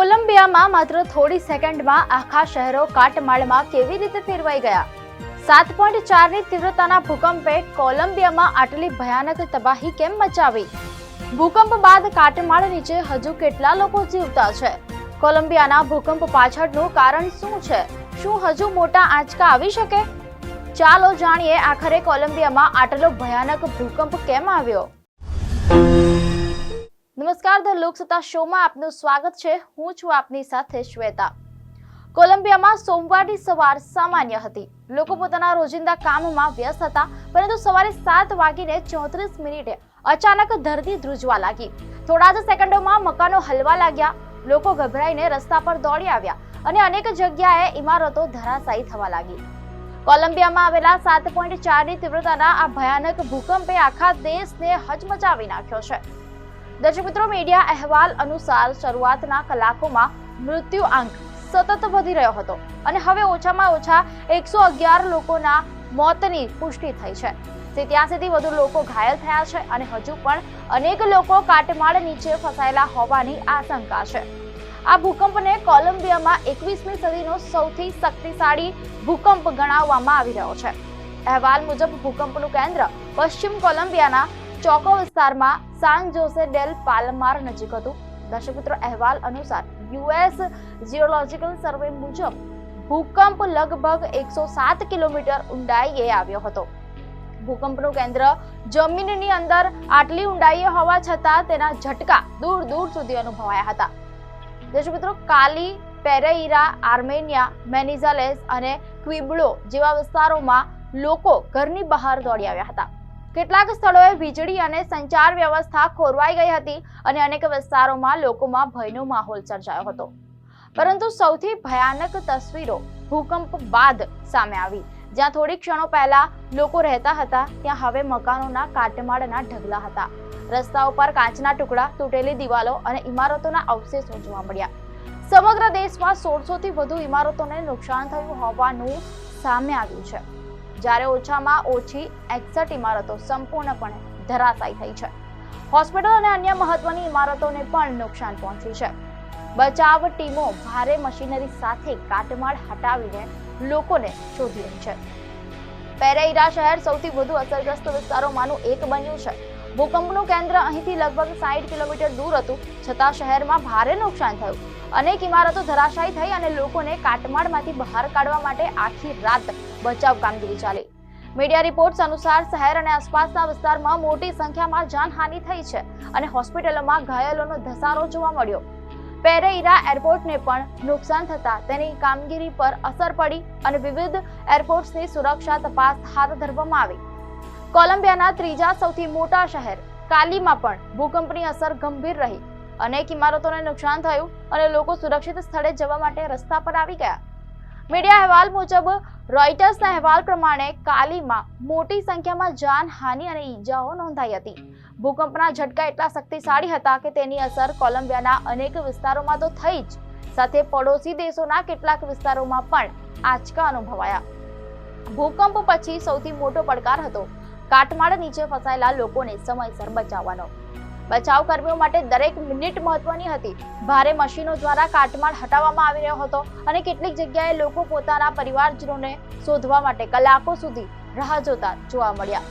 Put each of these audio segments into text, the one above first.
કોલંબિયામાં માત્ર થોડી સેકન્ડમાં આખા શહેરો કાટમાળમાં કેવી રીતે ફેરવાઈ ગયા? 7.4ની તીવ્રતાના ભૂકંપે કોલંબિયામાં આટલી ભયાનક તબાહી કેમ મચાવી? ભૂકંપ બાદ કાટમાળ નીચે હજુ કેટલા લોકો જીવતા છે? કોલંબિયાના ભૂકંપ પાછળનું કારણ શું છે? શું હજુ મોટા આંચકા આવી શકે? ચાલો જાણીએ આખરે કોલંબિયામાં આટલો ભયાનક ભૂકંપ કેમ આવ્યો. નમસ્કાર, ધ લોકસત્તા શોમાં આપનું સ્વાગત છે. હું છું આપની સાથે શ્વેતા. કોલંબિયામાં સોમવારની સવાર સામાન્ય હતી. લોકો પોતાના રોજિંદા કામમાં વ્યસ્ત હતા, પરંતુ સવારે 7:34 અચાનક ધરતી ધ્રુજવા લાગી. થોડા જ સેકન્ડોમાં મકાનો હલવા લાગ્યા. લોકો ગભરાઈને રસ્તા પર દોડી આવ્યા અને અનેક જગ્યાએ ઇમારતો ધરાશાયી થવા લાગી. કોલંબિયામાં આવેલા 7.4ની તીવ્રતાના આ ભયાનક ભૂકંપે આખા દેશને હચમચાવી નાખ્યો છે. દર્શક મિત્રો, મીડિયા અહેવાલ અનુસાર શરૂઆતના કલાકોમાં મૃત્યુ આંક સતત વધી રહ્યો હતો અને હવે ઓછામાં ઓછા 111 લોકોના મોતની પુષ્ટિ થઈ છે. 87થી વધુ લોકો ઘાયલ થયા છે અને હજુ પણ અનેક લોકો કાટમાળ નીચે ફસાયેલા હોવાની આશંકા છે. આ ભૂકંપને કોલંબિયામાં 21મી સદીનો સૌથી શક્તિશાળી ભૂકંપ ગણાવવામાં આવી રહ્યો છે. અહેવાલ મુજબ ભૂકંપનું કેન્દ્ર પશ્ચિમ કોલંબિયાના ચોકો વિસ્તારમાં સાન જોસે ડેલ પાલમાર નજીક હતું. દર્શક મિત્રો, અહેવાલ અનુસાર યુએસ જીઓલોજિકલ સર્વે મુજબ ભૂકંપ લગભગ 107 કિલોમીટર ઊંડાઈએ આવ્યો હતો. ભૂકંપનું કેન્દ્ર જમીનની અંદર આટલી ઊંડાઈએ હોવા છતાં તેના ઝટકા દૂર દૂર સુધી અનુભવાયા હતા. દર્શક મિત્રો, કાલી, પેરેઇરા, આર્મેનિયા, મેનિઝાલેસ અને ક્વિબ્લો જેવા વિસ્તારોમાં લોકો ઘરની બહાર દોડી આવ્યા હતા. કેટલાક સ્થળોએ વીજળી અને સંચાર વ્યવસ્થા ખોરવાઈ ગઈ હતી અને અનેક વિસ્તારોમાં લોકોમાં ભયનો માહોલ સર્જાયો હતો. પરંતુ સૌથી ભયાનક તસવીરો ભૂકંપ બાદ સામે આવી. જ્યાં થોડી ક્ષણો પહેલા લોકો રહેતા હતા, ત્યાં હવે મકાનોના કાટમાળના ઢગલા હતા. રસ્તાઓ પર કાચના ટુકડા, તૂટેલી દિવાલો અને ઇમારતોના અવશેષો જોવા મળ્યા. સમગ્ર દેશમાં 1600થી વધુ ઇમારતોને નુકસાન થયું હોવાનું સામે આવ્યું છે, જ્યારે ઓછામાં ઓછી 61 ઇમારતો સંપૂર્ણપણે ધરાશાયી થઈ છે. હોસ્પિટલ અને અન્ય મહત્વની ઇમારતોને પણ નુકસાન પહોંચ્યું છે. બચાવ ટીમો ભારે મશીનરી સાથે કાટમાળ હટાવીને લોકોને શોધી રહી છે. પેરેઇરા શહેર સૌથી વધુ અસરગ્રસ્ત વિસ્તારોમાંનું એક બન્યું છે. ભૂકંપનું કેન્દ્ર અહીંથી લગભગ 60 કિલોમીટર દૂર હતું, છતાં શહેરમાં ભારે નુકસાન થયું. અનેક ઇમારતો ધરાશાયી થઈ અને લોકોને કાટમાળમાંથી બહાર કાઢવા માટે આખી રાત બચાવ કામગીરી ચાલી. મીડિયા રિપોર્ટ્સ અનુસાર શહેર અને આસપાસના વિસ્તારમાં મોટી સંખ્યામાં જાનહાનિ થઈ છે અને હોસ્પિટલોમાં ઘાયલોનો ધસારો જોવા મળ્યો. પેરેઇરા એરપોર્ટને પણ નુકસાન થતા તેની કામગીરી પર અસર પડી અને વિવિધ એરપોર્ટ્સની સુરક્ષા તપાસ હાથ ધરવામાં આવી. કોલંબિયાના ત્રીજા સૌથી મોટા શહેર કાલીમાં પણ ભૂકંપની અસર ગંભીર રહી. અનેક ઇમારતોને નુકસાન થયું અને લોકો સુરક્ષિત સ્થળે જવા માટે રસ્તા પર આવી ગયા. મીડિયા અહેવાલ મુજબ રોયટર્સના અહેવાલ પ્રમાણે કાલીમાં મોટી સંખ્યામાં જાનહાનિ અને ઈજાઓ નોંધાઈ હતી. ભૂકંપના ઝટકા એટલા શક્તિશાળી હતા કે તેની અસર કોલંબિયાના અનેક વિસ્તારોમાં તો થઈ જ, સાથે પડોશી દેશોના કેટલાક વિસ્તારોમાં પણ આંચકા અનુભવાયા. ભૂકંપ પછી સૌથી મોટો પડકાર હતો કાટમાળ નીચે ફસાયેલા લોકોને સમયસર બચાવવાનો. બચાવ કર્મીઓ માટે દરેક મિનિટ મહત્વની હતી. ભારે મશીનો દ્વારા કાટમાળ હટાવવામાં આવી રહ્યો હતો અને કેટલીક જગ્યાએ લોકો પોતાના પરિવારજનોને શોધવા માટે કલાકો સુધી રાહ જોતા જોવા મળ્યા.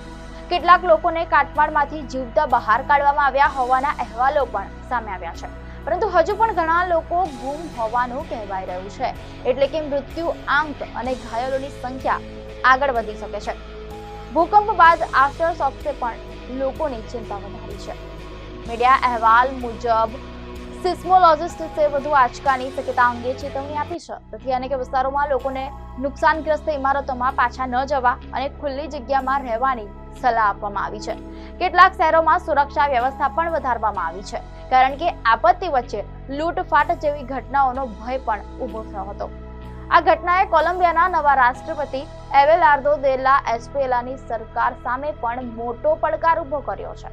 કેટલાક લોકોને કાટમાળમાંથી જીવતા બહાર કાઢવામાં આવ્યા હોવાના અહેવાલો પણ સામે આવ્યા છે, પરંતુ હજુ પણ ઘણા લોકો ગુમ હોવાનું કહેવાઈ રહ્યું છે. એટલે કે મૃત્યુ આંક અને ઘાયલોની સંખ્યા આગળ વધી શકે છે. ભૂકંપ બાદ આફ્ટર શોક્સે પણ લોકોની ચિંતા વધારી છે. મીડિયા અહેવાલ મુજબ સિસ્મોલોજિસ્ટે વધુ આંચકાની શક્યતા અંગે ચેતવણી આપી છે. તેથી અનેક વિસ્તારોમાં લોકોને નુકસાનગ્રસ્ત ઇમારતોમાં પાછા ન જવા અને ખુલ્લી જગ્યામાં રહેવાની સલાહ આપવામાં આવી છે. કેટલાક શહેરોમાં સુરક્ષા વ્યવસ્થા પણ વધારવામાં આવી છે, કારણ કે આપત્તિ વચ્ચે લૂંટફાટ જેવી ઘટનાઓનો ભય પણ ઊભો થયો હતો. આ ઘટનાએ કોલંબિયાના નવા રાષ્ટ્રપતિ એવેલાર્દો દે લા એસ્પ્રેલાની સરકાર સામે પણ મોટો પડકાર ઊભો કર્યો છે.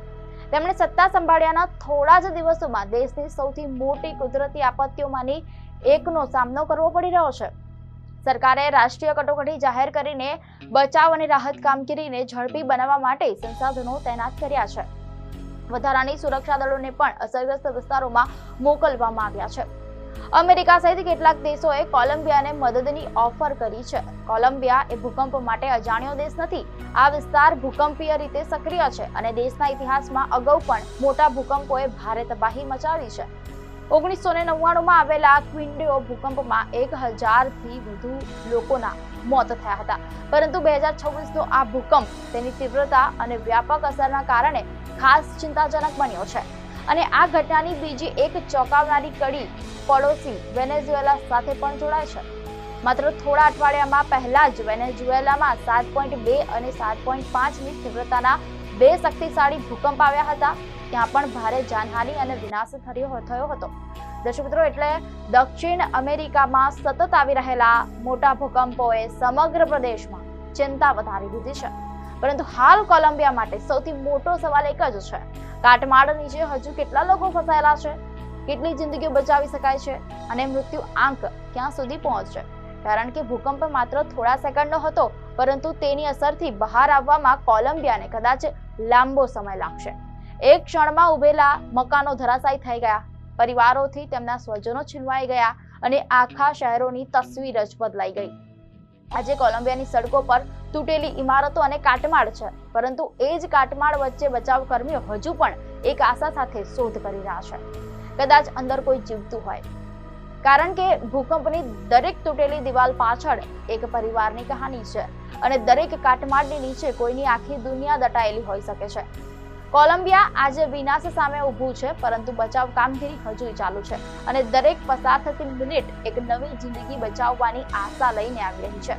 તેમણે સત્તા સંભાળ્યાના થોડા જ દિવસોમાં દેશની સૌથી મોટી કુદરતી આપત્તિઓમાંની એકનો સામનો કરવો પડી રહ્યો છે. સરકારે રાષ્ટ્રીય કટોકટી જાહેર કરીને બચાવ અને રાહત કામગીરીને ઝડપી બનાવવા માટે સંસાધનો તૈનાત કર્યા છે. વધારાની સુરક્ષા દળોને પણ અસરગ્રસ્ત વિસ્તારોમાં મોકલવામાં આવ્યા છે. અમેરિકા સહિત કેટલાક દેશોએ કોલંબિયાને મદદની ઓફર કરી છે. કોલંબિયા એ ભૂકંપ માટે અજાણ્યો દેશ નથી. આ વિસ્તાર ભૂકંપીય રીતે સક્રિય છે અને દેશના ઇતિહાસમાં અગાઉ પણ મોટા ભૂકંપોએ ભારે તબાહી મચાવી છે. 1999માં આવેલા ક્વિન્ડો ભૂકંપમાં 1000 થી વધુ લોકોના મોત થયા હતા. પરંતુ 2026નો આ ભૂકંપ તેની તીવ્રતા અને વ્યાપક અસરના કારણે ખાસ ચિંતાજનક બન્યો છે. અને આ ઘટનાની બીજી એક ચોંકાવનારી કડી પડોશી વેનેઝુએલા સાથે પણ જોડાય છે. માત્ર થોડા અઠવાડિયામાં પહેલા જ વેનેઝુએલામાં 7.2 અને 7.5ની તીવ્રતાના 2 શક્તિશાળી ભૂકંપ આવ્યા હતા. ત્યાં પણ ભારે જાનહાનિ અને વિનાશ થયો હતો. દર્શક મિત્રો, એટલે દક્ષિણ અમેરિકામાં સતત આવી રહેલા મોટા ભૂકંપોએ સમગ્ર પ્રદેશમાં ચિંતા વધારી દીધી છે. પરંતુ હાલ કોલંબિયા માટે સૌથી મોટો સવાલ એક જ છે: કાટમાળ નીચે હજુ કેટલા લોકો ફસાયેલા છે? કેટલી જિંદગીઓ બચાવી શકાય છે? અને મૃત્યુ આંક ક્યાં સુધી પહોંચશે? કારણ કે ભૂકંપ માત્ર થોડા સેકન્ડનો હતો, પરંતુ તેની અસરથી બહાર આવવામાં કોલંબિયાને કદાચ લાંબો સમય લાગશે. એક ક્ષણમાં ઉભેલા મકાનો ધરાશાયી થઈ ગયા, પરિવારોથી તેમના સ્વજનો છીનવાઈ ગયા અને આખા શહેરોની તસવીર જ બદલાઈ ગઈ. આજે કોલંબિયાની સડકો પર તૂટેલી ઇમારતો અને કાટમાળ છે, પરંતુ એ જ કાટમાળ વચ્ચે બચાવ કર્મીઓ હજુ પણ એક આશા સાથે શોધ કરી રહ્યા છે. કદાચ અંદર કોઈ જીવતું હોય, કારણ કે ભૂકંપની દરેક તૂટેલી દિવાલ પાછળ એક પરિવારની કહાની છે અને દરેક કાટમાળની નીચે કોઈની આખી દુનિયા દટાયેલી હોઈ શકે છે. કોલંબિયા આજે વિનાશ સામે ઊભું છે, પરંતુ બચાવ કામગીરી હજુ ચાલુ છે અને દરેક પસાર થતી મિનિટ એક નવી જિંદગી બચાવવાની આશા લઈને આવી રહી છે.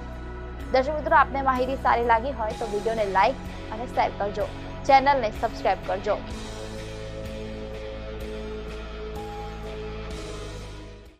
દર્શક મિત્રો, આપને માહિતી સારી લાગી હોય તો વિડીયોને લાઈક અને શેર કરજો, ચેનલને સબસ્ક્રાઇબ કરજો.